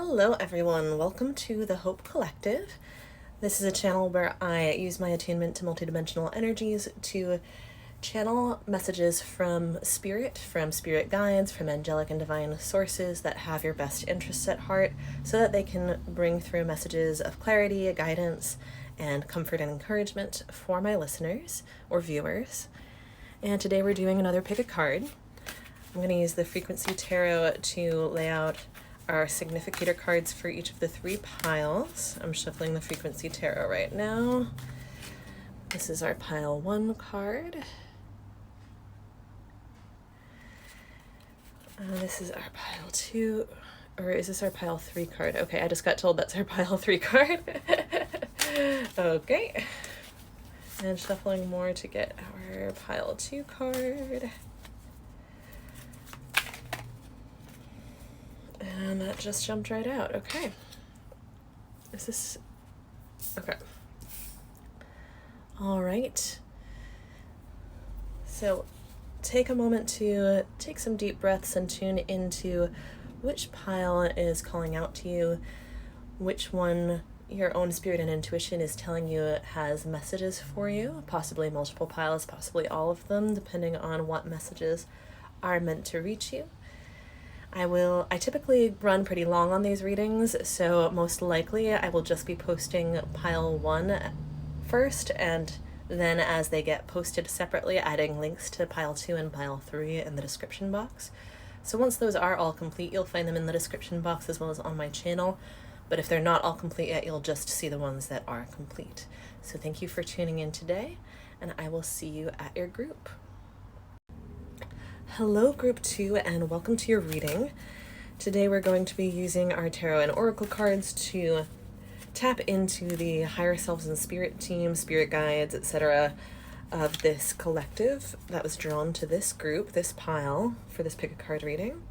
Hello everyone, welcome to the Hope Collective. This is a channel where I use my attunement to multidimensional energies to channel messages from spirit guides, from angelic and divine sources that have your best interests at heart, so that they can bring through messages of clarity, guidance, and comfort and encouragement for my listeners or viewers. And today we're doing another pick a card. I'm going to use the Frequency Tarot to lay out our significator cards for each of the three piles. I'm shuffling the Frequency Tarot right now. This is our pile 1 card. This is our pile 2, or is this our pile 3 card? Okay, I just got told that's our pile 3 card. Okay. And shuffling more to get our pile 2 card. And that just jumped right out. Okay. Is this... Okay. All right. So take a moment to take some deep breaths and tune into which pile is calling out to you, which one your own spirit and intuition is telling you has messages for you, possibly multiple piles, possibly all of them, depending on what messages are meant to reach you. I typically run pretty long on these readings, so most likely I will just be posting pile 1 first, and then as they get posted separately, adding links to pile 2 and pile 3 in the description box. So once those are all complete, you'll find them in the description box as well as on my channel, but if they're not all complete yet, you'll just see the ones that are complete. So thank you for tuning in today, and I will see you at your group. Hello group 2 and welcome to your reading. Today we're going to be using our tarot and oracle cards to tap into the higher selves and spirit team, spirit guides, etc. of this collective that was drawn to this group, this pile, for this pick a card reading,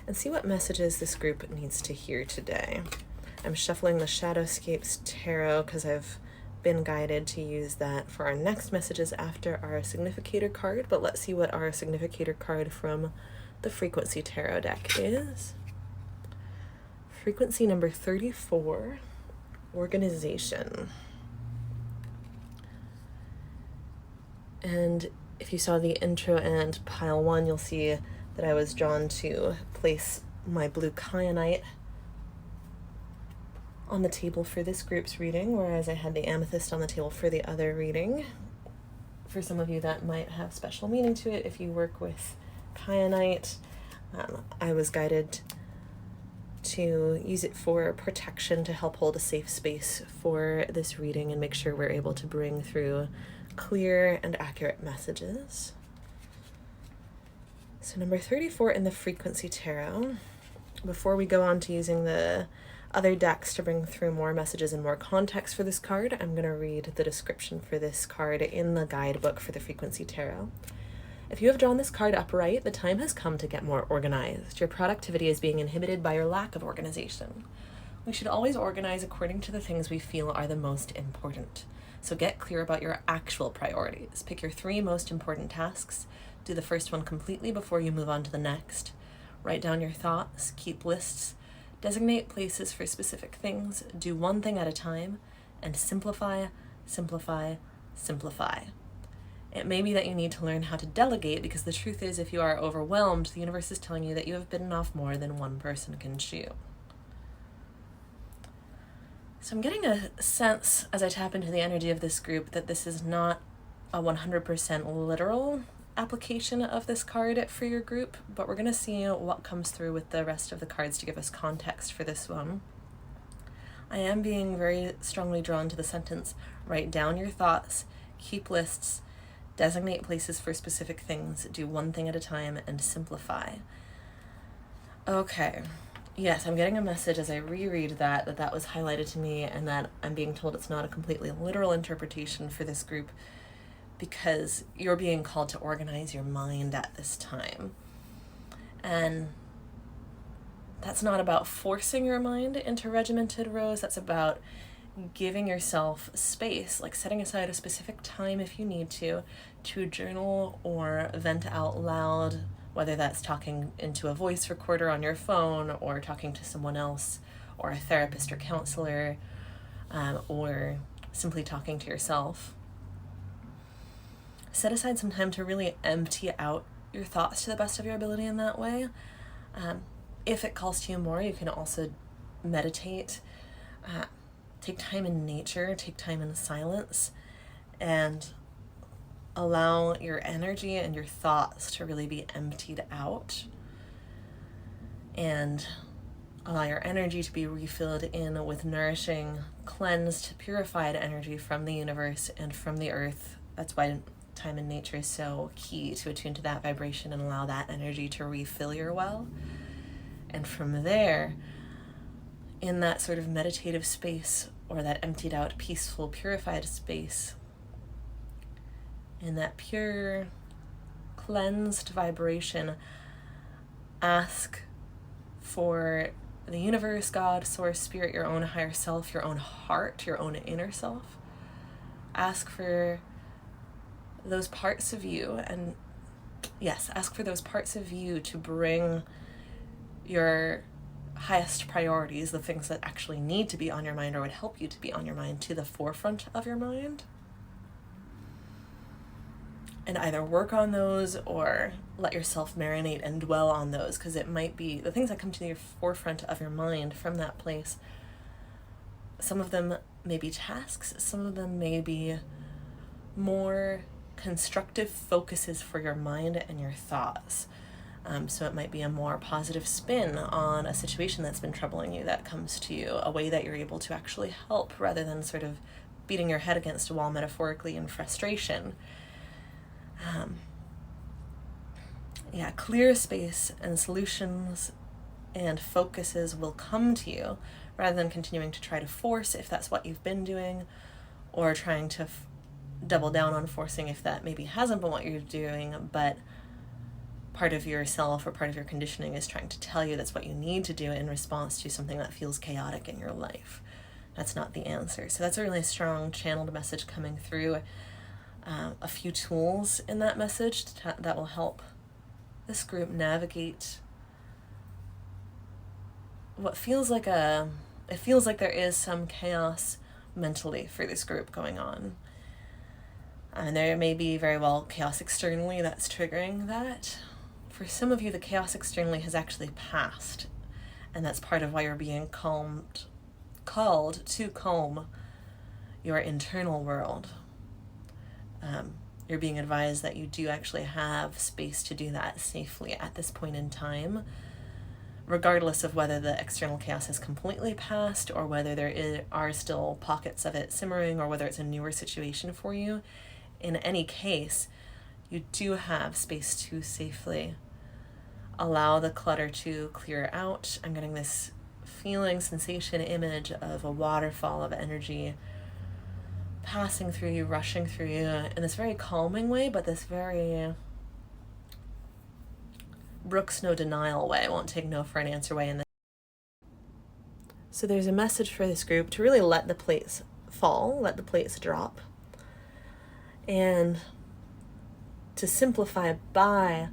and see what messages this group needs to hear today. I'm shuffling the Shadowscapes Tarot because I've been guided to use that for our next messages after our significator card, but let's see what our significator card from the Frequency Tarot deck is. Frequency number 34, organization. And if you saw the intro and pile 1, you'll see that I was drawn to place my blue kyanite on the table for this group's reading, whereas I had the amethyst on the table for the other reading. For some of you that might have special meaning to it if you work with kyanite. I was guided to use it for protection, to help hold a safe space for this reading and make sure we're able to bring through clear and accurate messages. So number 34 in the Frequency Tarot. Before we go on to using the other decks to bring through more messages and more context for this card, I'm going to read the description for this card in the guidebook for the Frequency Tarot. If you have drawn this card upright, the time has come to get more organized. Your productivity is being inhibited by your lack of organization. We should always organize according to the things we feel are the most important. So get clear about your actual priorities. Pick your 3 most important tasks. Do the first one completely before you move on to the next. Write down your thoughts, keep lists, designate places for specific things, do one thing at a time, and simplify, simplify, simplify. It may be that you need to learn how to delegate, because the truth is, if you are overwhelmed, the universe is telling you that you have bitten off more than one person can chew. So I'm getting a sense, as I tap into the energy of this group, that this is not a 100% literal application of this card for your group, but we're going to see what comes through with the rest of the cards to give us context for this one. I am being very strongly drawn to the sentence, write down your thoughts, keep lists, designate places for specific things, do one thing at a time, and simplify. Okay, yes, I'm getting a message as I reread that was highlighted to me, and that I'm being told it's not a completely literal interpretation for this group, because you're being called to organize your mind at this time. And that's not about forcing your mind into regimented rows, that's about giving yourself space, like setting aside a specific time if you need to journal or vent out loud, whether that's talking into a voice recorder on your phone or talking to someone else, or a therapist or counselor, or simply talking to yourself. Set aside some time to really empty out your thoughts to the best of your ability in that way. If it calls to you more, you can also meditate, take time in nature, take time in silence, and allow your energy and your thoughts to really be emptied out, and allow your energy to be refilled in with nourishing, cleansed, purified energy from the universe and from the earth. That's why time in nature is so key, to attune to that vibration and allow that energy to refill your well. And from there, in that sort of meditative space, or that emptied out, peaceful, purified space, in that pure, cleansed vibration, ask for the universe, God, source, spirit, your own higher self, your own heart, your own inner self. Ask for those parts of you, and yes, ask for those parts of you to bring your highest priorities, the things that actually need to be on your mind or would help you to be on your mind, to the forefront of your mind. And either work on those or let yourself marinate and dwell on those, because it might be the things that come to your forefront of your mind from that place. Some of them may be tasks, some of them may be more constructive focuses for your mind and your thoughts. So it might be a more positive spin on a situation that's been troubling you that comes to you, a way that you're able to actually help, rather than sort of beating your head against a wall metaphorically in frustration. Clear space and solutions and focuses will come to you, rather than continuing to try to force if that's what you've been doing, or trying to double down on forcing if that maybe hasn't been what you're doing, but part of yourself or part of your conditioning is trying to tell you that's what you need to do in response to something that feels chaotic in your life. That's not the answer. So that's a really strong channeled message coming through. A few tools in that message that will help this group navigate what feels like it feels like there is some chaos mentally for this group going on. And there may be very well chaos externally that's triggering that. For some of you, the chaos externally has actually passed, and that's part of why you're being called to calm your internal world. You're being advised that you do actually have space to do that safely at this point in time, regardless of whether the external chaos has completely passed or whether there are still pockets of it simmering, or whether it's a newer situation for you. In any case, you do have space to safely allow the clutter to clear out. I'm getting this feeling, sensation, image of a waterfall of energy passing through you, rushing through you in this very calming way, but this very Brooks no denial way, won't take no for an answer way in this. So there's a message for this group to really let the plates fall, let the plates drop, and to simplify by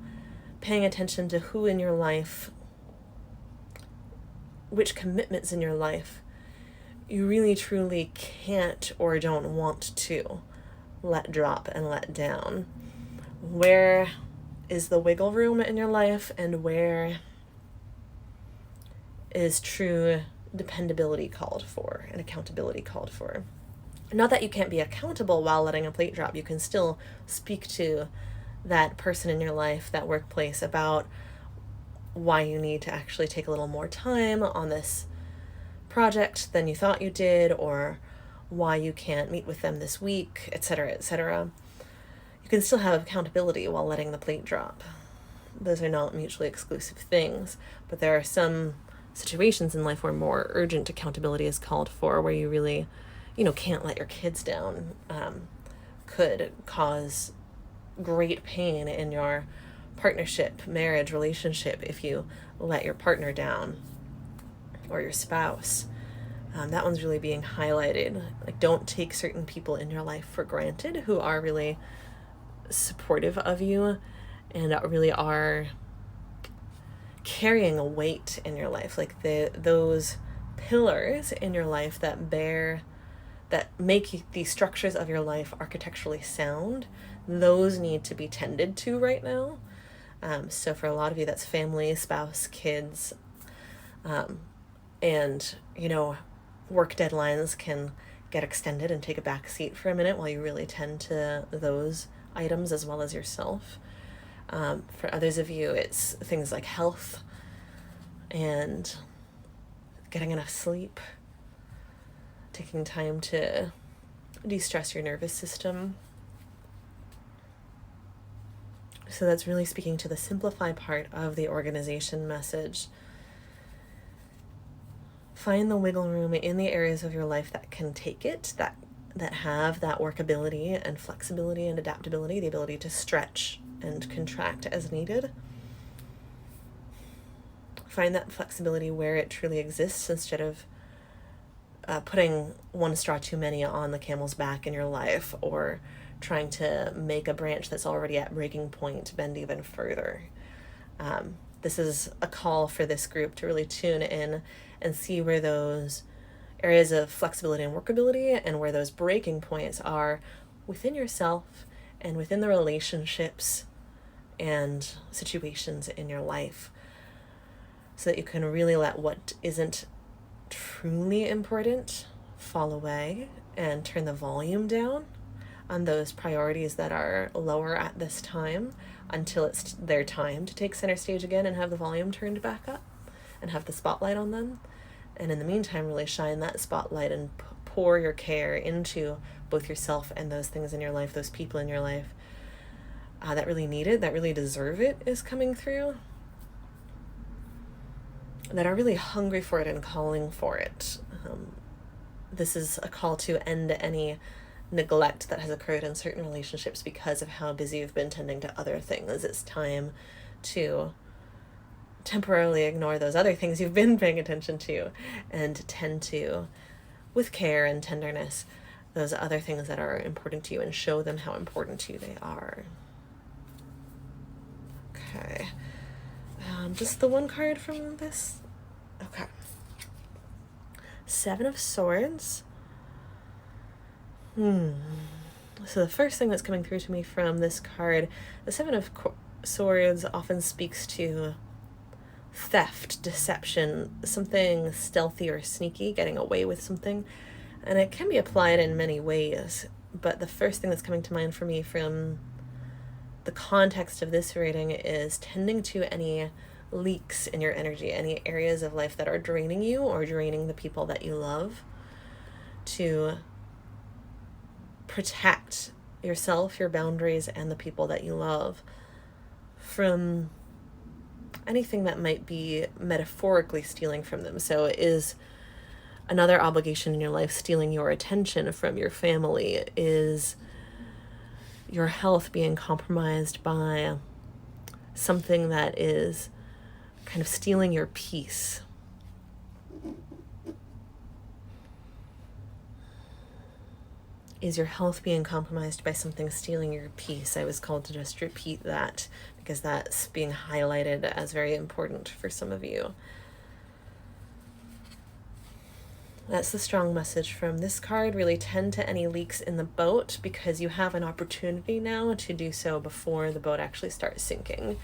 paying attention to who in your life, which commitments in your life you really truly can't or don't want to let drop and let down. Where is the wiggle room in your life, and where is true dependability called for and accountability called for? Not that you can't be accountable while letting a plate drop. You can still speak to that person in your life, that workplace, about why you need to actually take a little more time on this project than you thought you did, or why you can't meet with them this week, etc., etc. You can still have accountability while letting the plate drop. Those are not mutually exclusive things, but there are some situations in life where more urgent accountability is called for, where you really, can't let your kids down. Could cause great pain in your partnership, marriage, relationship if you let your partner down, or your spouse. That one's really being highlighted. Like, don't take certain people in your life for granted who are really supportive of you and really are carrying a weight in your life. Like those pillars in your life that make the structures of your life architecturally sound, those need to be tended to right now. So for a lot of you, that's family, spouse, kids, and, work deadlines can get extended and take a back seat for a minute while you really tend to those items as well as yourself. For others of you, it's things like health and getting enough sleep, taking time to de-stress your nervous system. So that's really speaking to the simplify part of the organization message. Find the wiggle room in the areas of your life that can take it, that have that workability and flexibility and adaptability, the ability to stretch and contract as needed. Find that flexibility where it truly exists, instead of putting one straw too many on the camel's back in your life, or trying to make a branch that's already at breaking point bend even further. This is a call for this group to really tune in and see where those areas of flexibility and workability and where those breaking points are within yourself and within the relationships and situations in your life, so that you can really let what isn't truly important fall away and turn the volume down on those priorities that are lower at this time, until it's their time to take center stage again and have the volume turned back up and have the spotlight on them. And in the meantime, really shine that spotlight and pour your care into both yourself and those things in your life, those people in your life that really need it, that really deserve it, is coming through, that are really hungry for it and calling for it. This is a call to end any neglect that has occurred in certain relationships because of how busy you've been tending to other things. It's time to temporarily ignore those other things you've been paying attention to and tend to, with care and tenderness, those other things that are important to you, and show them how important to you they are. Okay. Just the one card from this? Okay. Seven of Swords. So the first thing that's coming through to me from this card, the Seven of Swords often speaks to theft, deception, something stealthy or sneaky, getting away with something. And it can be applied in many ways. But the first thing that's coming to mind for me from the context of this reading is tending to any leaks in your energy, any areas of life that are draining you or draining the people that you love, to protect yourself, your boundaries, and the people that you love from anything that might be metaphorically stealing from them. So is another obligation in your life stealing your attention from your family? Is your health being compromised by something that is kind of stealing your peace? Is your health being compromised by something stealing your peace? I was called to just repeat that because that's being highlighted as very important for some of you. That's the strong message from this card. Really tend to any leaks in the boat, because you have an opportunity now to do so before the boat actually starts sinking.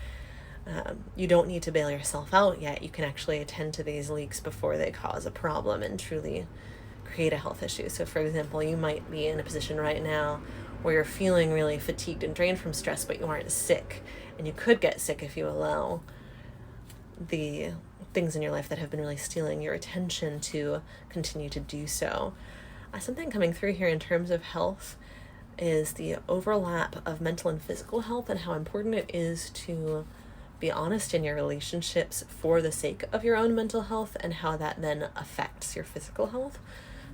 You don't need to bail yourself out yet. You can actually attend to these leaks before they cause a problem and truly create a health issue. So for example, you might be in a position right now where you're feeling really fatigued and drained from stress, but you aren't sick. And you could get sick if you allow the things in your life that have been really stealing your attention to continue to do so. Something coming through here in terms of health is the overlap of mental and physical health, and how important it is to be honest in your relationships for the sake of your own mental health, and how that then affects your physical health.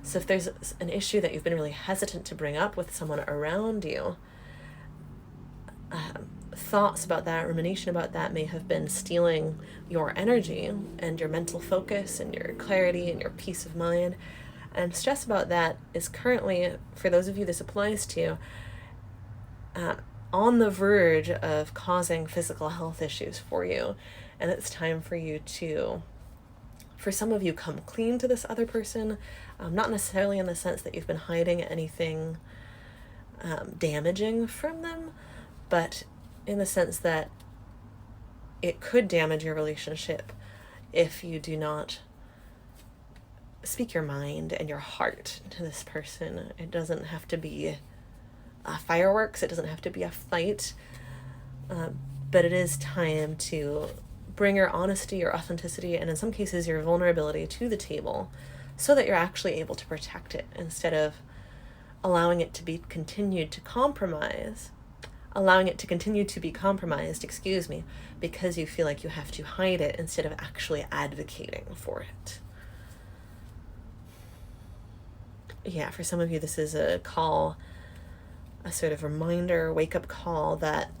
So if there's an issue that you've been really hesitant to bring up with someone around you, thoughts about that, rumination about that may have been stealing your energy and your mental focus and your clarity and your peace of mind. And stress about that is currently, for those of you this applies to, on the verge of causing physical health issues for you. And it's time for you to For some of you, come clean to this other person, not necessarily in the sense that you've been hiding anything damaging from them, but in the sense that it could damage your relationship if you do not speak your mind and your heart to this person. It doesn't have to be fireworks, it doesn't have to be a fight, but it is time to bring your honesty, your authenticity, and in some cases your vulnerability to the table so that you're actually able to protect it instead of allowing it to be continued to compromise, allowing it to continue to be compromised, because you feel like you have to hide it instead of actually advocating for it. Yeah, for some of you, this is a call, a sort of reminder, wake-up call that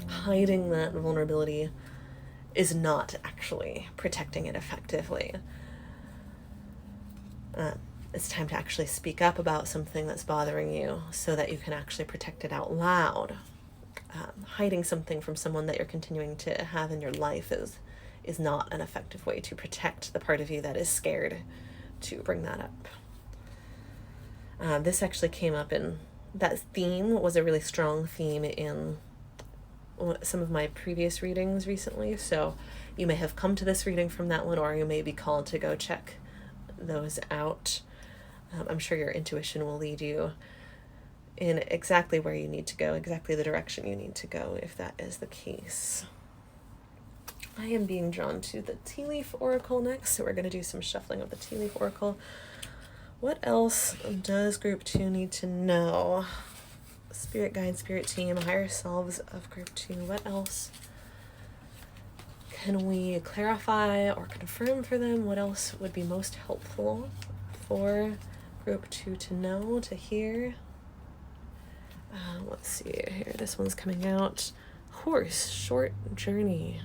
hiding that vulnerability is not actually protecting it effectively. It's time to actually speak up about something that's bothering you so that you can actually protect it out loud. Hiding something from someone that you're continuing to have in your life is not an effective way to protect the part of you that is scared to bring that up. This actually came up in, that theme was a really strong theme in some of my previous readings recently, so you may have come to this reading from that one, or you may be called to go check those out. I'm sure your intuition will lead you in exactly where you need to go, exactly the direction you need to go, if that is the case. I am being drawn to the Tea Leaf Oracle next, so we're going to do some shuffling of the Tea Leaf Oracle. What else does Group 2 need to know? Spirit guide, spirit team, higher selves of Group 2. What else can we clarify or confirm for them? What else would be most helpful for Group 2 to know, to hear? Let's see here. This one's coming out. Horse, short journey.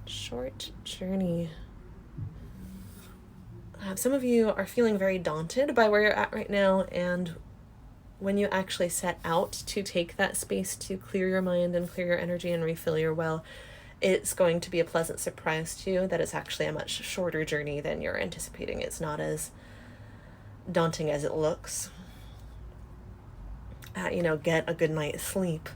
Short journey. Some of you are feeling very daunted by where you're at right now, and when you actually set out to take that space to clear your mind and clear your energy and refill your well, it's going to be a pleasant surprise to you that it's actually a much shorter journey than you're anticipating. It's not as daunting as it looks. Get a good night's sleep,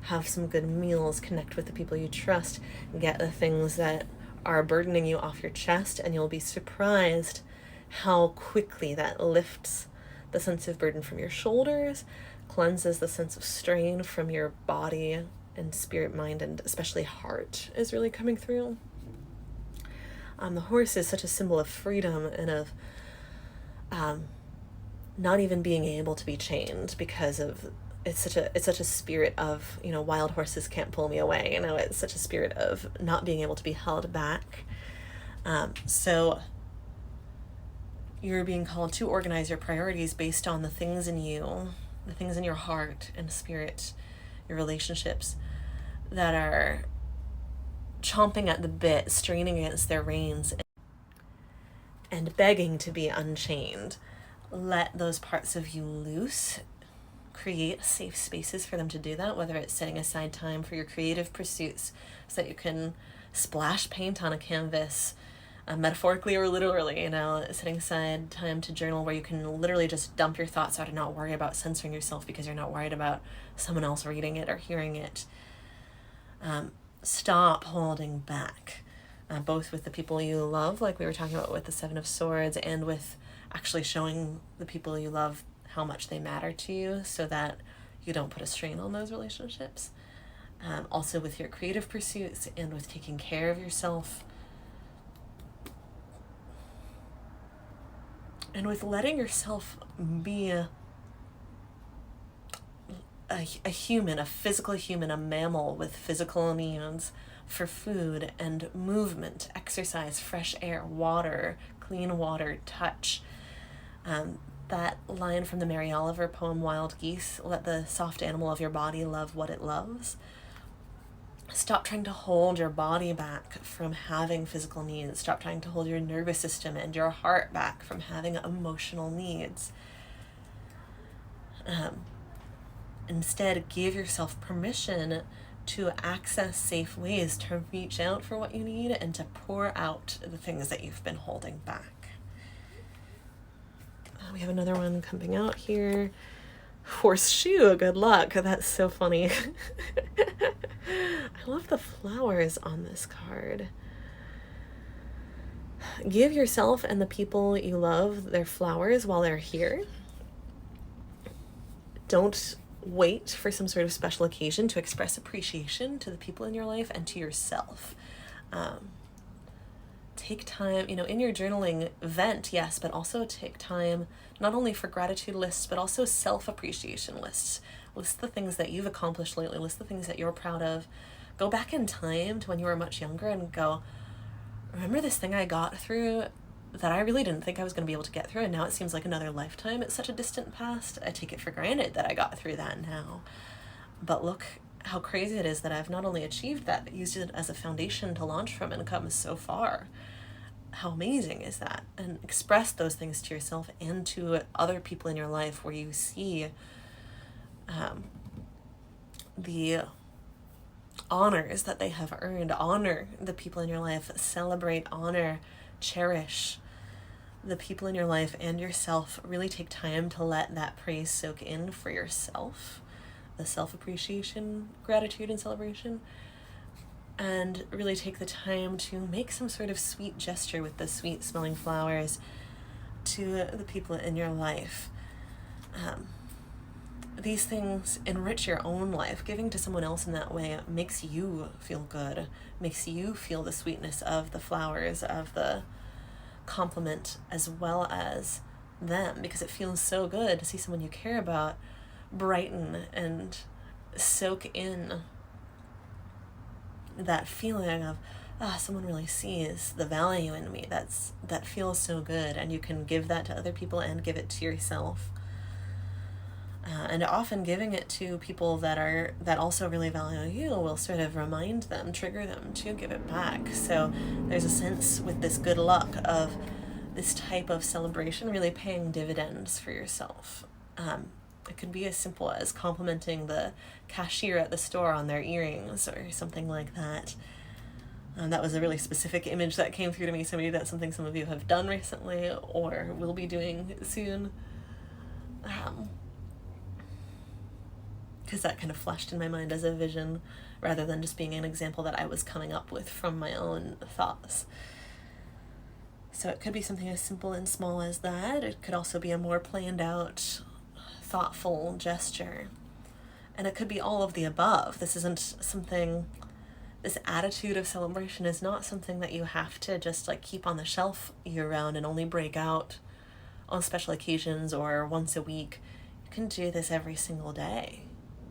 have some good meals, connect with the people you trust, get the things that are burdening you off your chest, and you'll be surprised how quickly that lifts the sense of burden from your shoulders, cleanses the sense of strain from your body and spirit, mind, and especially heart is really coming through. The horse is such a symbol of freedom and of not even being able to be chained, because of it's such a spirit of, wild horses can't pull me away. It's such a spirit of not being able to be held back. So you're being called to organize your priorities based on the things in you, the things in your heart and spirit, your relationships that are chomping at the bit, straining against their reins, and begging to be unchained. Let those parts of you loose. Create safe spaces for them to do that, whether it's setting aside time for your creative pursuits so that you can splash paint on a canvas, metaphorically or literally, setting aside time to journal where you can literally just dump your thoughts out and not worry about censoring yourself because you're not worried about someone else reading it or hearing it. Stop holding back, both with the people you love, like we were talking about with the Seven of Swords, and with actually showing the people you love how much they matter to you so that you don't put a strain on those relationships. Also with your creative pursuits and with taking care of yourself. And with letting yourself be a human, a physical human, a mammal with physical needs for food and movement, exercise, fresh air, water, clean water, touch. That line from the Mary Oliver poem Wild Geese, let the soft animal of your body love what it loves. Stop trying to hold your body back from having physical needs. Stop trying to hold your nervous system and your heart back from having emotional needs. Instead, give yourself permission to access safe ways to reach out for what you need and to pour out the things that you've been holding back. We have another one coming out here. Horseshoe, good luck. That's so funny. I love the flowers on this card. Give yourself and the people you love their flowers while they're here. Don't wait for some sort of special occasion to express appreciation to the people in your life and to yourself. Take time, in your journaling, vent, yes, but also take time not only for gratitude lists, but also self-appreciation lists. List the things that you've accomplished lately, list the things that you're proud of. Go back in time to when you were much younger and go, remember this thing I got through that I really didn't think I was going to be able to get through, and now it seems like another lifetime. It's such a distant past. I take it for granted that I got through that now. But look how crazy it is that I've not only achieved that, but used it as a foundation to launch from and come so far. How amazing is that? And express those things to yourself and to other people in your life where you see the honors that they have earned. Honor the people in your life. Celebrate, honor, cherish the people in your life and yourself. Really take time to let that praise soak in for yourself. The self-appreciation, gratitude, and celebration. And really take the time to make some sort of sweet gesture with the sweet smelling flowers to the people in your life. These things enrich your own life. Giving to someone else in that way makes you feel good, makes you feel the sweetness of the flowers, of the compliment, as well as them, because it feels so good to see someone you care about brighten and soak in that feeling of, someone really sees the value in me. That feels so good, and you can give that to other people and give it to yourself. And often giving it to people that also really value you will sort of remind them, trigger them to give it back. So there's a sense with this good luck of this type of celebration really paying dividends for yourself. It could be as simple as complimenting the cashier at the store on their earrings or something like that. That was a really specific image that came through to me. So maybe that's something some of you have done recently or will be doing soon. Because that kind of flashed in my mind as a vision rather than just being an example that I was coming up with from my own thoughts. So it could be something as simple and small as that. It could also be a more planned out, thoughtful gesture. And it could be all of the above. This isn't something, this attitude of celebration is not something that you have to just keep on the shelf year round and only break out on special occasions or once a week. You can do this every single day.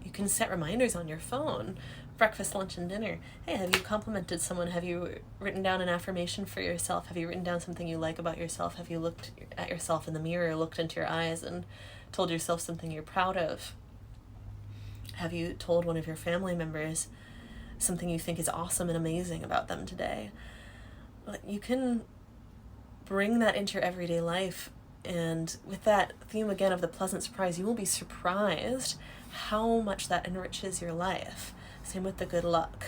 You can set reminders on your phone, breakfast, lunch, and dinner. Hey, have you complimented someone? Have you written down an affirmation for yourself? Have you written down something you like about yourself? Have you looked at yourself in the mirror, looked into your eyes, and told yourself something you're proud of? Have you told one of your family members something you think is awesome and amazing about them today? You can bring that into your everyday life, and with that theme again of the pleasant surprise, you will be surprised how much that enriches your life. Same with the good luck.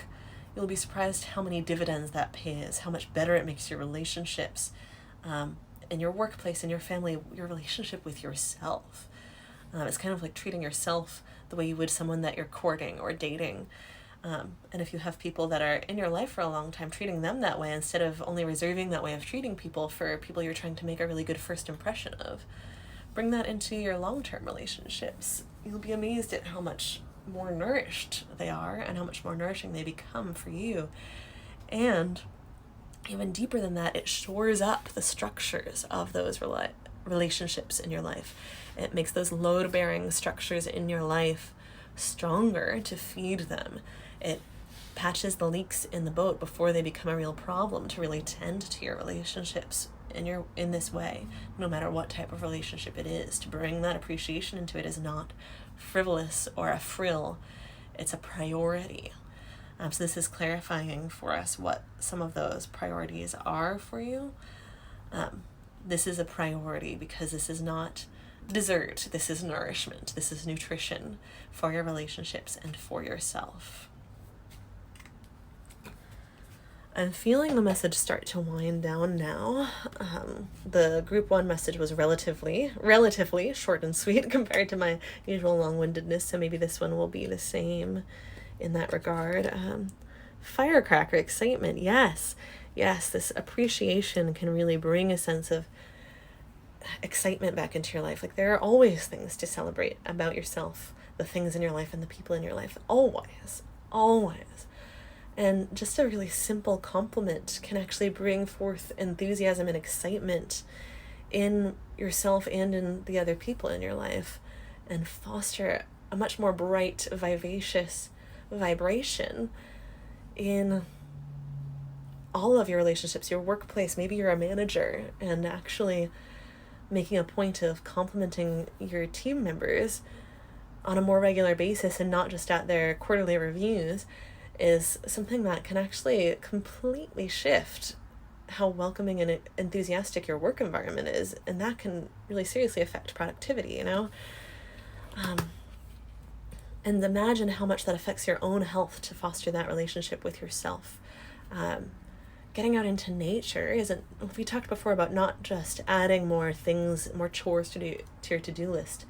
You'll be surprised how many dividends that pays, how much better it makes your relationships, in your workplace, in your family, your relationship with yourself. It's kind of like treating yourself the way you would someone that you're courting or dating. And if you have people that are in your life for a long time, treating them that way instead of only reserving that way of treating people for people you're trying to make a really good first impression of. Bring that into your long-term relationships. You'll be amazed at how much more nourished they are and how much more nourishing they become for you. And even deeper than that, it shores up the structures of those relationships in your life. It makes those load-bearing structures in your life stronger to feed them. It patches the leaks in the boat before they become a real problem, to really tend to your relationships in this way, no matter what type of relationship it is. To bring that appreciation into it is not frivolous or a frill, it's a priority. So this is clarifying for us what some of those priorities are for you. This is a priority because this is not dessert, this is nourishment, this is nutrition for your relationships and for yourself. I'm feeling the message start to wind down now. The group 1 message was relatively short and sweet compared to my usual long-windedness, so maybe this one will be the same in that regard. Firecracker, excitement, yes, this appreciation can really bring a sense of excitement back into your life. Like, there are always things to celebrate about yourself, the things in your life and the people in your life, always. And just a really simple compliment can actually bring forth enthusiasm and excitement in yourself and in the other people in your life, and foster a much more bright, vivacious vibration in all of your relationships, your workplace. Maybe you're a manager, and actually making a point of complimenting your team members on a more regular basis and not just at their quarterly reviews is something that can actually completely shift how welcoming and enthusiastic your work environment is, and that can really seriously affect productivity, you know? And imagine how much that affects your own health to foster that relationship with yourself. Getting out into nature isn't, we talked before about not just adding more things, more chores to your to-do list.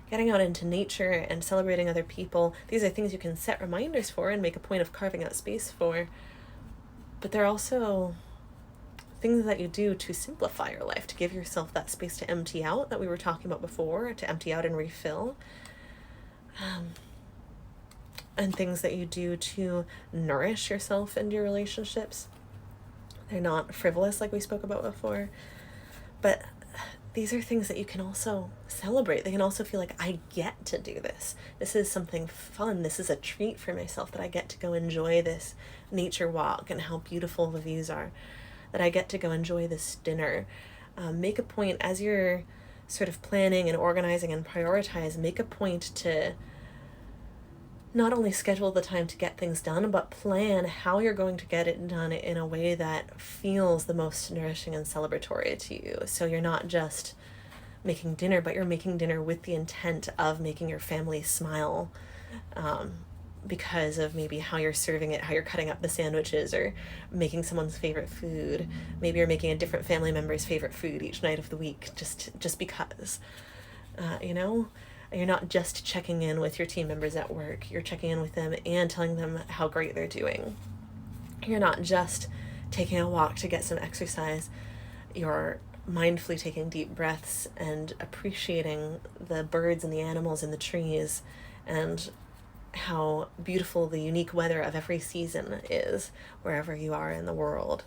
Getting out into nature and celebrating other people, these are things you can set reminders for and make a point of carving out space for. But they're also things that you do to simplify your life, to give yourself that space to empty out that we were talking about before, to empty out and refill. And things that you do to nourish yourself and your relationships. They're not frivolous like we spoke about before, but these are things that you can also celebrate. They can also feel like, I get to do this. This is something fun. This is a treat for myself, that I get to go enjoy this nature walk and how beautiful the views are, that I get to go enjoy this dinner. Make a point, as you're sort of planning and organizing and prioritize, make a point to not only schedule the time to get things done, but plan how you're going to get it done in a way that feels the most nourishing and celebratory to you. So you're not just making dinner, but you're making dinner with the intent of making your family smile, because of maybe how you're serving it, how you're cutting up the sandwiches, or making someone's favorite food. Maybe you're making a different family member's favorite food each night of the week, just because, you know? You're not just checking in with your team members at work. You're checking in with them and telling them how great they're doing. You're not just taking a walk to get some exercise. You're mindfully taking deep breaths and appreciating the birds and the animals and the trees, and how beautiful the unique weather of every season is wherever you are in the world.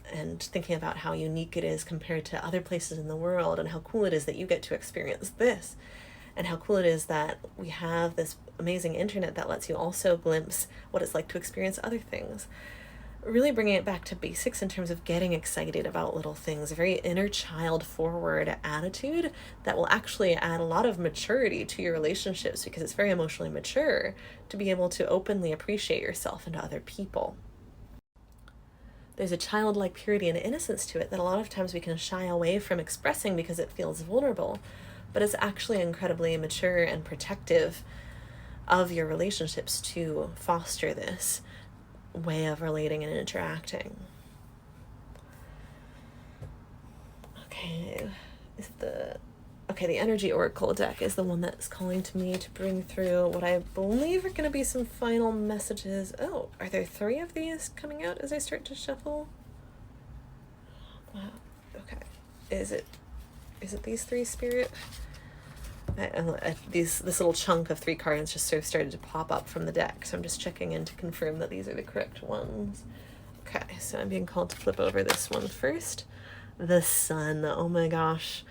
And thinking about how unique it is compared to other places in the world, and how cool it is that you get to experience this, and how cool it is that we have this amazing internet that lets you also glimpse what it's like to experience other things. Really bringing it back to basics in terms of getting excited about little things, a very inner child forward attitude that will actually add a lot of maturity to your relationships, because it's very emotionally mature to be able to openly appreciate yourself and to other people. There's a childlike purity and innocence to it that a lot of times we can shy away from expressing because it feels vulnerable, but it's actually incredibly mature and protective of your relationships to foster this way of relating and interacting. Okay, the Energy Oracle deck is the one that's calling to me to bring through what I believe are going to be some final messages. Oh, are there 3 of these coming out as I start to shuffle? Wow. Okay. Is it these 3, Spirit? This little chunk of 3 cards just sort of started to pop up from the deck, so I'm just checking in to confirm that these are the correct ones. Okay, so I'm being called to flip over this one first. The Sun. Oh my gosh.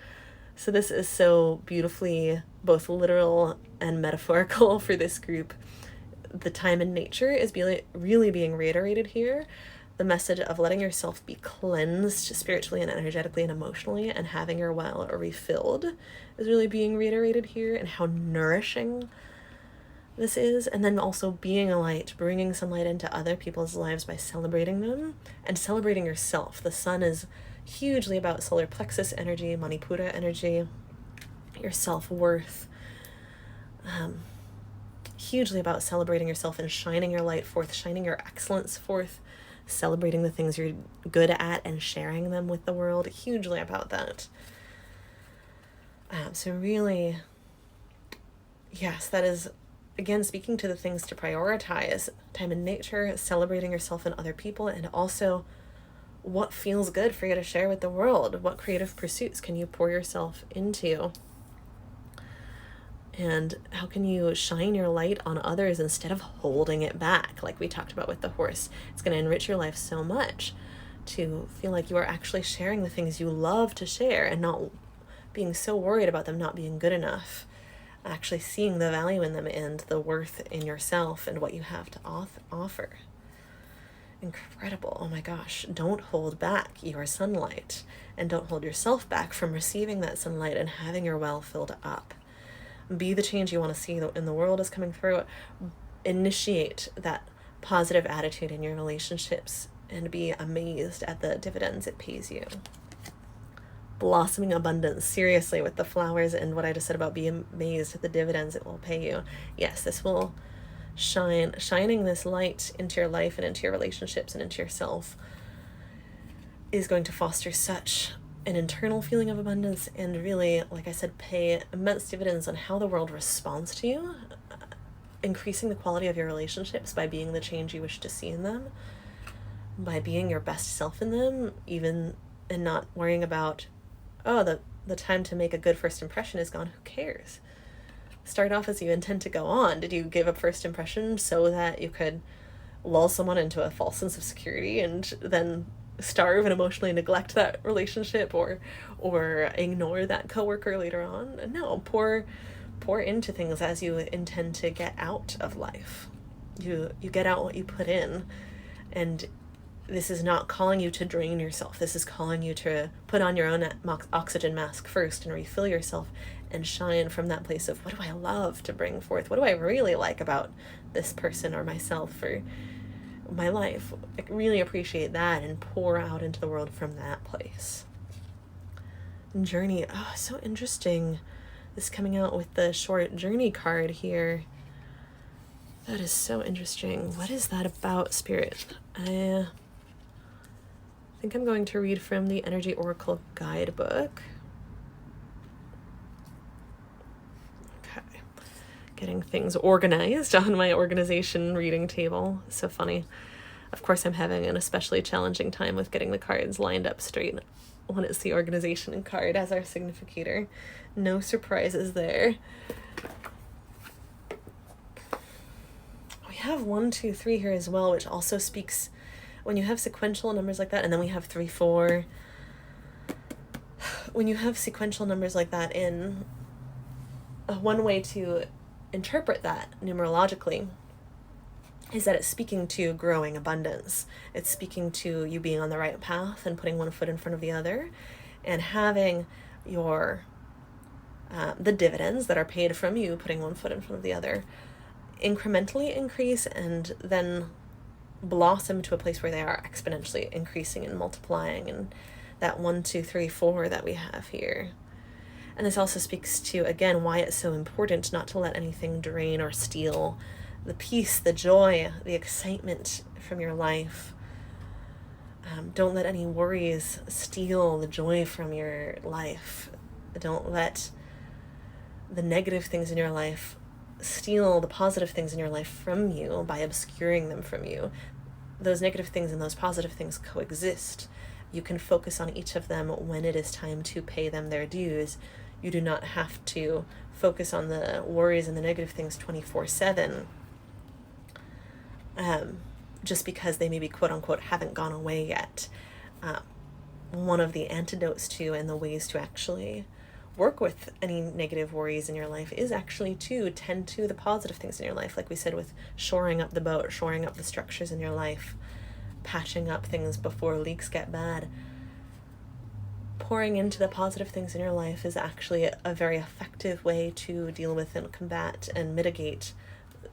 So this is so beautifully both literal and metaphorical for this group. The time in nature is really being reiterated here. The message of letting yourself be cleansed spiritually and energetically and emotionally, and having your well refilled is really being reiterated here, and how nourishing this is. And then also being a light, bringing some light into other people's lives by celebrating them and celebrating yourself. The Sun is hugely about solar plexus energy, Manipura energy, your self-worth, hugely about celebrating yourself and shining your light forth, shining your excellence forth celebrating the things you're good at and sharing them with the world. Hugely about that. So really, yes, that is, again, speaking to the things to prioritize: time in nature, celebrating yourself and other people, and also what feels good for you to share with the world. What creative pursuits can you pour yourself into? And how can you shine your light on others instead of holding it back, like we talked about with the horse? It's going to enrich your life so much to feel like you are actually sharing the things you love to share and not being so worried about them not being good enough. Actually seeing the value in them and the worth in yourself and what you have to offer. Incredible. Oh my gosh. Don't hold back your sunlight, and don't hold yourself back from receiving that sunlight and having your well filled up. Be the change you want to see in the world is coming through. Initiate that positive attitude in your relationships and be amazed at the dividends it pays you. Blossoming abundance, seriously, with the flowers and what I just said about being amazed at the dividends it will pay you. Yes, this will shining this light into your life and into your relationships and into yourself is going to foster such an internal feeling of abundance, and really, like I said, pay immense dividends on how the world responds to you, increasing the quality of your relationships by being the change you wish to see in them, by being your best self in them, even, and not worrying about, oh, the time to make a good first impression is gone. Who cares? Start off as you intend to go on. Did you give a first impression so that you could lull someone into a false sense of security and then starve and emotionally neglect that relationship or ignore that coworker later on? No, pour into things as you intend to get out of life. You get out what you put in, and this is not calling you to drain yourself. This is calling you to put on your own oxygen mask first and refill yourself and shine from that place of, what do I love to bring forth? What do I really like about this person or myself or my life? I really appreciate that and pour out into the world from that place. Journey. Oh, so interesting. This coming out with the short journey card here. That is so interesting. What is that about, Spirit? I think I'm going to read from the Energy Oracle Guidebook. Okay. Getting things organized on my organization reading table. So funny. Of course, I'm having an especially challenging time with getting the cards lined up straight when it's the organization card as our significator. No surprises there. We have 1, 2, 3 here as well, which also speaks when you have sequential numbers like that, and then we have 3, 4. When you have sequential numbers like that, in one way to interpret that numerologically is that it's speaking to growing abundance. It's speaking to you being on the right path and putting one foot in front of the other and having your the dividends that are paid from you putting one foot in front of the other incrementally increase and then blossom to a place where they are exponentially increasing and multiplying, and that 1, 2, 3, 4 that we have here. And this also speaks to, again, why it's so important not to let anything drain or steal the peace, the joy, the excitement from your life. Don't let any worries steal the joy from your life. Don't let the negative things in your life steal the positive things in your life from you by obscuring them from you. Those negative things and those positive things coexist. You can focus on each of them when it is time to pay them their dues. You do not have to focus on the worries and the negative things 24/7 just because they maybe quote unquote haven't gone away yet. One of the antidotes to and the ways to actually work with any negative worries in your life is actually to tend to the positive things in your life, like we said, with shoring up the boat, shoring up the structures in your life, patching up things before leaks get bad. Pouring into the positive things in your life is actually a very effective way to deal with and combat and mitigate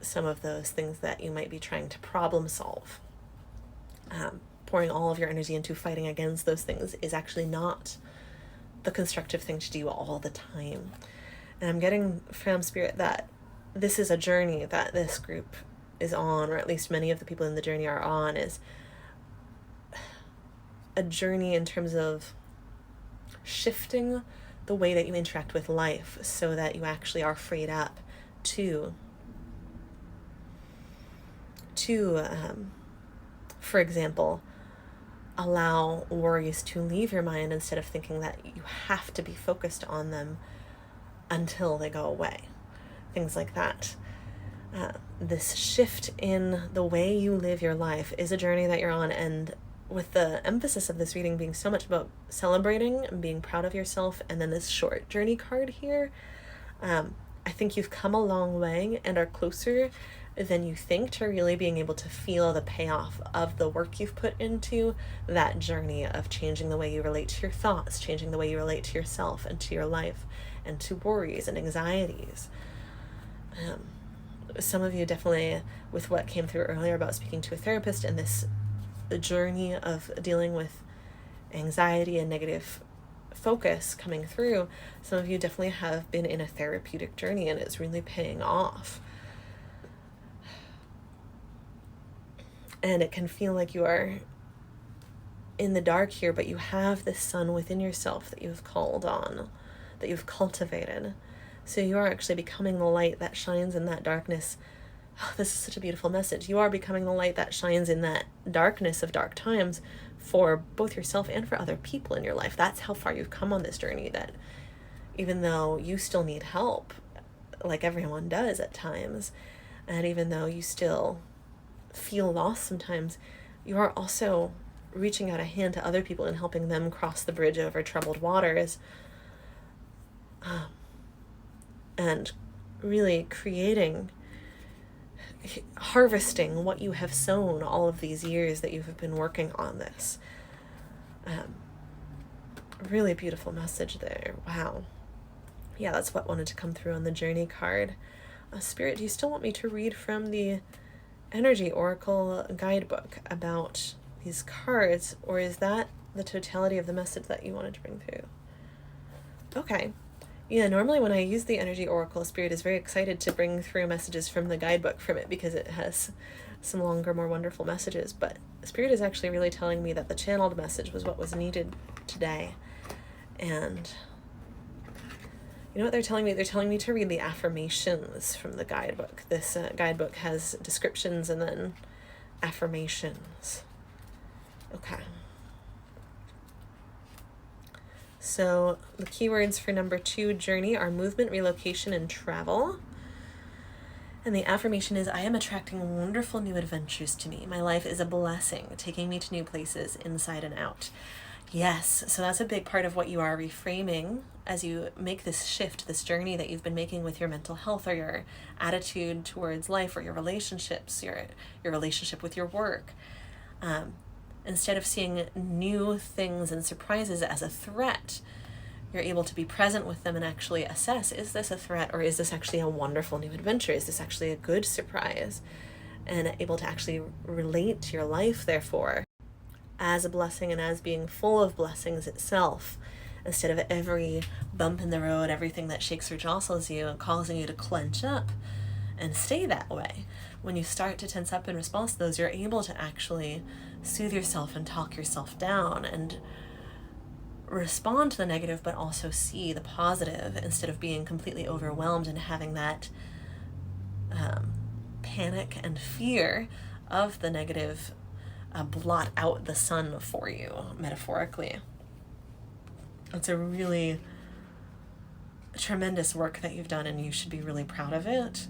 some of those things that you might be trying to problem solve. Pouring all of your energy into fighting against those things is actually not the constructive thing to do all the time. And I'm getting from Spirit that this is a journey that this group is on, or at least many of the people in the journey are on, is a journey in terms of shifting the way that you interact with life so that you actually are freed up to for example, allow worries to leave your mind instead of thinking that you have to be focused on them until they go away. Things like that. This shift in the way you live your life is a journey that you're on, and with the emphasis of this reading being so much about celebrating and being proud of yourself, and then this short journey card here, I think you've come a long way and are closer than you think to really being able to feel the payoff of the work you've put into that journey of changing the way you relate to your thoughts, changing the way you relate to yourself and to your life and to worries and anxieties. Some of you definitely, with what came through earlier about speaking to a therapist and this journey of dealing with anxiety and negative focus coming through, some of you definitely have been in a therapeutic journey and it's really paying off. And it can feel like you are in the dark here, but you have this sun within yourself that you've called on, that you've cultivated. So you are actually becoming the light that shines in that darkness. Oh, this is such a beautiful message. You are becoming the light that shines in that darkness of dark times for both yourself and for other people in your life. That's how far you've come on this journey, that even though you still need help, like everyone does at times, and even though you still feel lost sometimes, you are also reaching out a hand to other people and helping them cross the bridge over troubled waters, and really harvesting what you have sown all of these years that you have been working on this. Really beautiful message there. Wow. Yeah, that's what wanted to come through on the journey card. Spirit, do you still want me to read from the Energy Oracle guidebook about these cards, or is that the totality of the message that you wanted to bring through? Okay. Yeah, normally when I use the Energy Oracle, Spirit is very excited to bring through messages from the guidebook from it because it has some longer, more wonderful messages. But Spirit is actually really telling me that the channeled message was what was needed today. And you know what they're telling me? They're telling me to read the affirmations from the guidebook. This guidebook has descriptions and then affirmations. Okay. So the keywords for number 2 journey are movement, relocation, and travel. And the affirmation is, I am attracting wonderful new adventures to me. My life is a blessing, taking me to new places inside and out. Yes, so that's a big part of what you are reframing as you make this shift, this journey that you've been making with your mental health or your attitude towards life or your relationships, your relationship with your work. Instead of seeing new things and surprises as a threat, you're able to be present with them and actually assess, is this a threat or is this actually a wonderful new adventure? Is this actually a good surprise? And able to actually relate to your life, therefore, as a blessing and as being full of blessings itself, instead of every bump in the road, everything that shakes or jostles you and causing you to clench up and stay that way. When you start to tense up in response to those, you're able to actually soothe yourself and talk yourself down and respond to the negative, but also see the positive instead of being completely overwhelmed and having that panic and fear of the negative blot out the sun for you, metaphorically. It's a really tremendous work that you've done, and you should be really proud of it.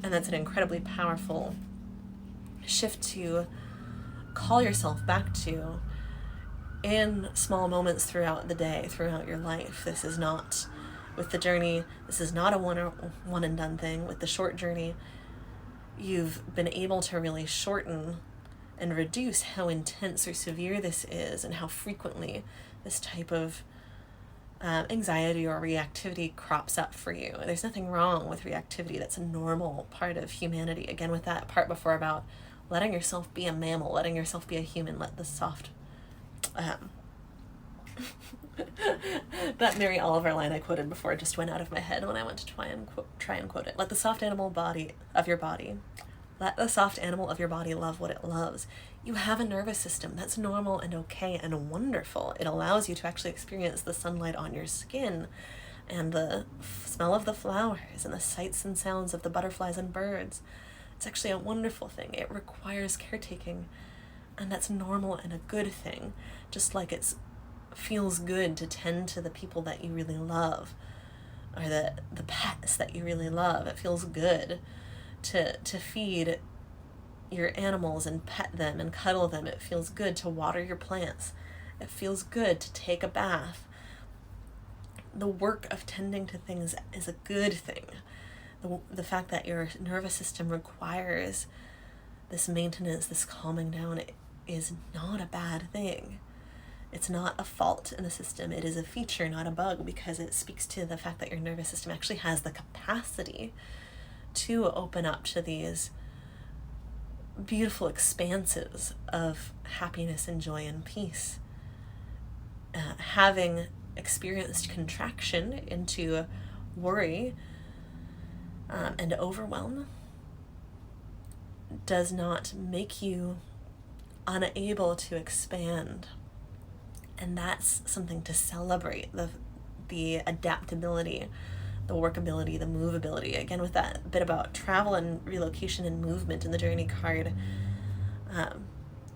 And that's an incredibly powerful shift to call yourself back to in small moments throughout the day, throughout your life. This is not, with the journey, this is not a one and done thing. With the short journey, you've been able to really shorten and reduce how intense or severe this is and how frequently this type of anxiety or reactivity crops up for you. There's nothing wrong with reactivity. That's a normal part of humanity. Again, with that part before about letting yourself be a mammal, letting yourself be a human, let the soft... that Mary Oliver line I quoted before just went out of my head when I went to try and quote it. Let the soft animal of your body. Let the soft animal of your body love what it loves. You have a nervous system. That's normal and okay and wonderful. It allows you to actually experience the sunlight on your skin and the smell of the flowers and the sights and sounds of the butterflies and birds. It's actually a wonderful thing. It requires caretaking, and that's normal and a good thing, just like it feels good to tend to the people that you really love, or the pets that you really love. It feels good to feed your animals and pet them and cuddle them. It feels good to water your plants. It feels good to take a bath. The work of tending to things is a good thing. The fact that your nervous system requires this maintenance, this calming down, is not a bad thing. It's not a fault in the system. It is a feature, not a bug, because it speaks to the fact that your nervous system actually has the capacity to open up to these beautiful expanses of happiness and joy and peace. Having experienced contraction into worry and overwhelm does not make you unable to expand. And that's something to celebrate, the adaptability, the workability, the movability. Again, with that bit about travel and relocation and movement in the Journey card,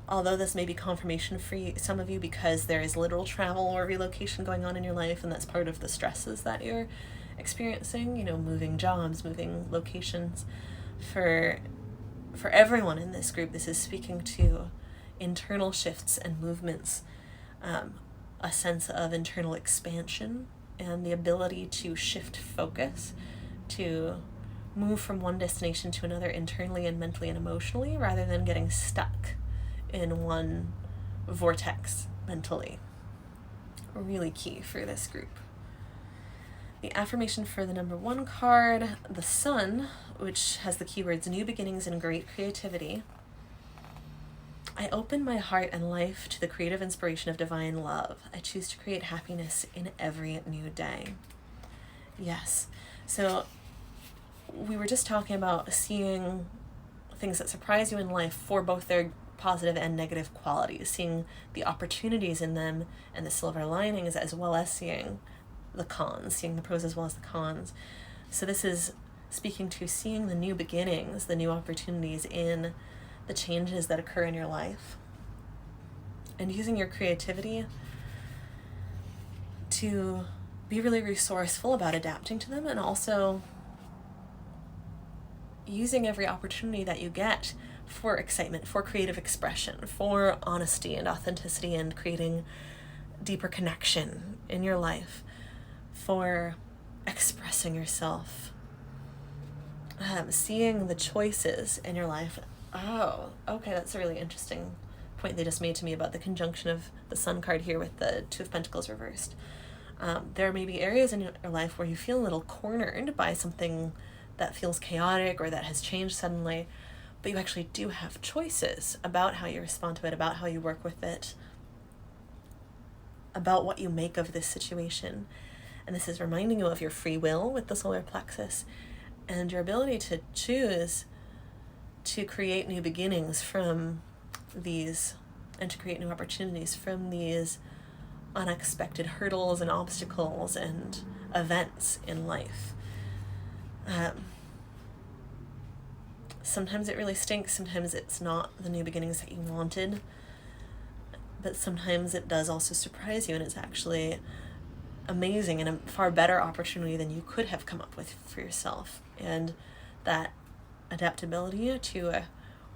although this may be confirmation for some of you because there is literal travel or relocation going on in your life, and that's part of the stresses that you're experiencing, moving jobs, moving locations. For everyone in this group, this is speaking to internal shifts and movements, a sense of internal expansion and the ability to shift focus, to move from one destination to another internally and mentally and emotionally, rather than getting stuck in one vortex mentally. Really key for this group. The affirmation for the number 1 card, the Sun, which has the keywords new beginnings and great creativity. I open my heart and life to the creative inspiration of divine love. I choose to create happiness in every new day. Yes. So we were just talking about seeing things that surprise you in life for both their positive and negative qualities, seeing the opportunities in them and the silver linings, as well as seeing the cons, seeing the pros as well as the cons. So this is speaking to seeing the new beginnings, the new opportunities in the changes that occur in your life, and using your creativity to be really resourceful about adapting to them, and also using every opportunity that you get for excitement, for creative expression, for honesty and authenticity and creating deeper connection in your life, for expressing yourself, seeing the choices in your life. Oh, okay, that's a really interesting point they just made to me about the conjunction of the Sun card here with the Two of Pentacles reversed. There may be areas in your life where you feel a little cornered by something that feels chaotic or that has changed suddenly, but you actually do have choices about how you respond to it, about how you work with it, about what you make of this situation. And this is reminding you of your free will with the solar plexus and your ability to choose to create new beginnings from these, and to create new opportunities from these unexpected hurdles and obstacles and events in life. Sometimes it really stinks, sometimes it's not the new beginnings that you wanted, but sometimes it does also surprise you, and it's actually amazing and a far better opportunity than you could have come up with for yourself. And that adaptability to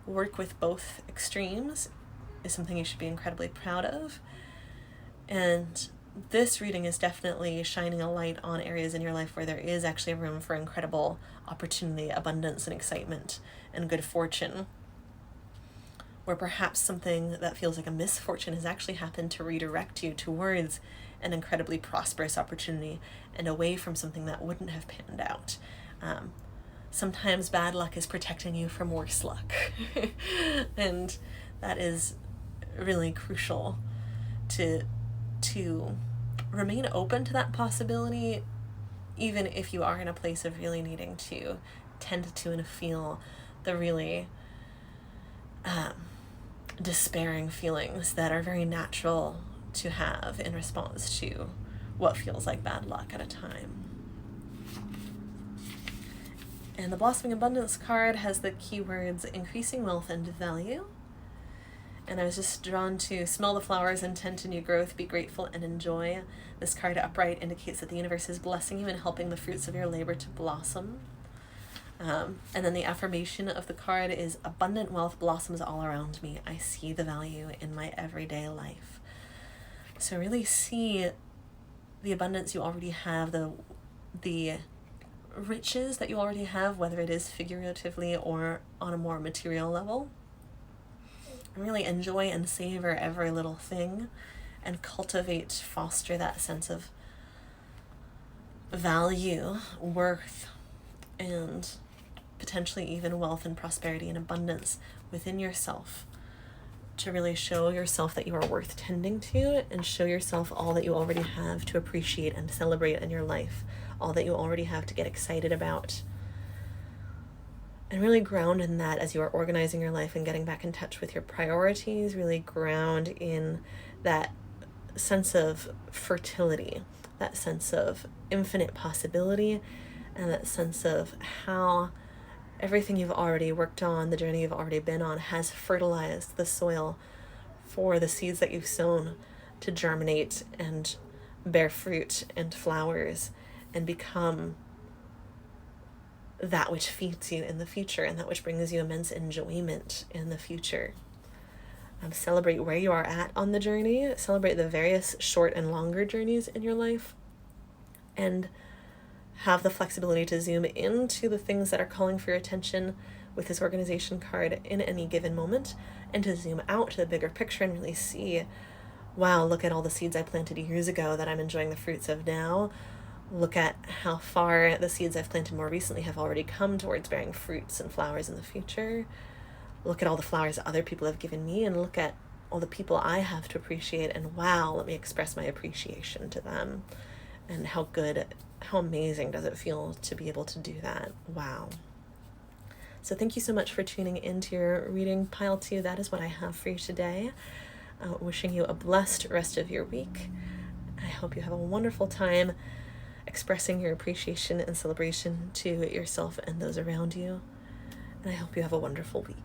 work with both extremes is something you should be incredibly proud of. And this reading is definitely shining a light on areas in your life where there is actually room for incredible opportunity, abundance, and excitement, and good fortune, where perhaps something that feels like a misfortune has actually happened to redirect you towards an incredibly prosperous opportunity and away from something that wouldn't have panned out. Sometimes bad luck is protecting you from worse luck. And that is really crucial to remain open to that possibility, even if you are in a place of really needing to tend to and feel the really despairing feelings that are very natural to have in response to what feels like bad luck at a time. And the Blossoming Abundance card has the keywords increasing wealth and value. And I was just drawn to smell the flowers and tend to new growth, be grateful and enjoy. This card upright indicates that the universe is blessing you and helping the fruits of your labor to blossom. And then the affirmation of the card is abundant wealth blossoms all around me. I see the value in my everyday life. So really see the abundance you already have, the riches that you already have, whether it is figuratively or on a more material level. And really enjoy and savor every little thing and cultivate, foster that sense of value, worth, and potentially even wealth and prosperity and abundance within yourself, to really show yourself that you are worth tending to and show yourself all that you already have to appreciate and celebrate in your life, all that you already have to get excited about. And really ground in that as you are organizing your life and getting back in touch with your priorities, really ground in that sense of fertility, that sense of infinite possibility, and that sense of how everything you've already worked on, the journey you've already been on, has fertilized the soil for the seeds that you've sown to germinate and bear fruit and flowers and become that which feeds you in the future and that which brings you immense enjoyment in the future. Celebrate where you are at on the journey, celebrate the various short and longer journeys in your life, and have the flexibility to zoom into the things that are calling for your attention with this organization card in any given moment, and to zoom out to the bigger picture and really see, wow, look at all the seeds I planted years ago that I'm enjoying the fruits of now. Look at how far the seeds I've planted more recently have already come towards bearing fruits and flowers in the future. Look at all the flowers that other people have given me, and look at all the people I have to appreciate, and wow, let me express my appreciation to them. And how amazing does it feel to be able to do that? Wow. So thank you so much for tuning into your reading pile 2. That is what I have for you today. Wishing you a blessed rest of your week. I hope you have a wonderful time expressing your appreciation and celebration to yourself and those around you. And I hope you have a wonderful week.